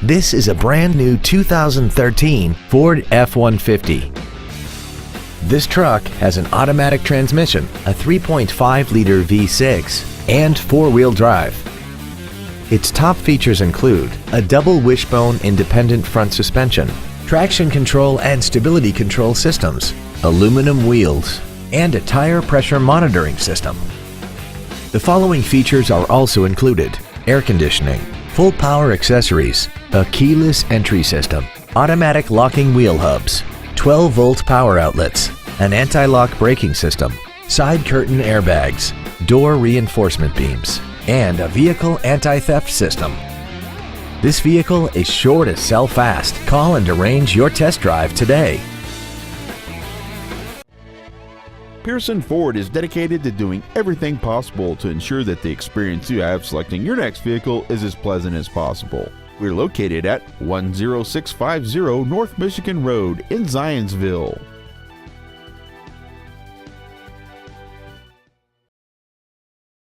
This is a brand new 2013 Ford F-150. This truck has an automatic transmission, a 3.5-liter V6, and four-wheel drive. Its top features include a double wishbone independent front suspension, traction control and stability control systems, aluminum wheels, and a tire pressure monitoring system. The following features are also included: air conditioning, full power accessories, a keyless entry system, automatic locking wheel hubs, 12-volt power outlets, an anti-lock braking system, side curtain airbags, door reinforcement beams, and a vehicle anti-theft system. This vehicle is sure to sell fast. Call and arrange your test drive today. Pearson Ford is dedicated to doing everything possible to ensure that the experience you have selecting your next vehicle is as pleasant as possible. We're located at 10650 North Michigan Road in Zionsville.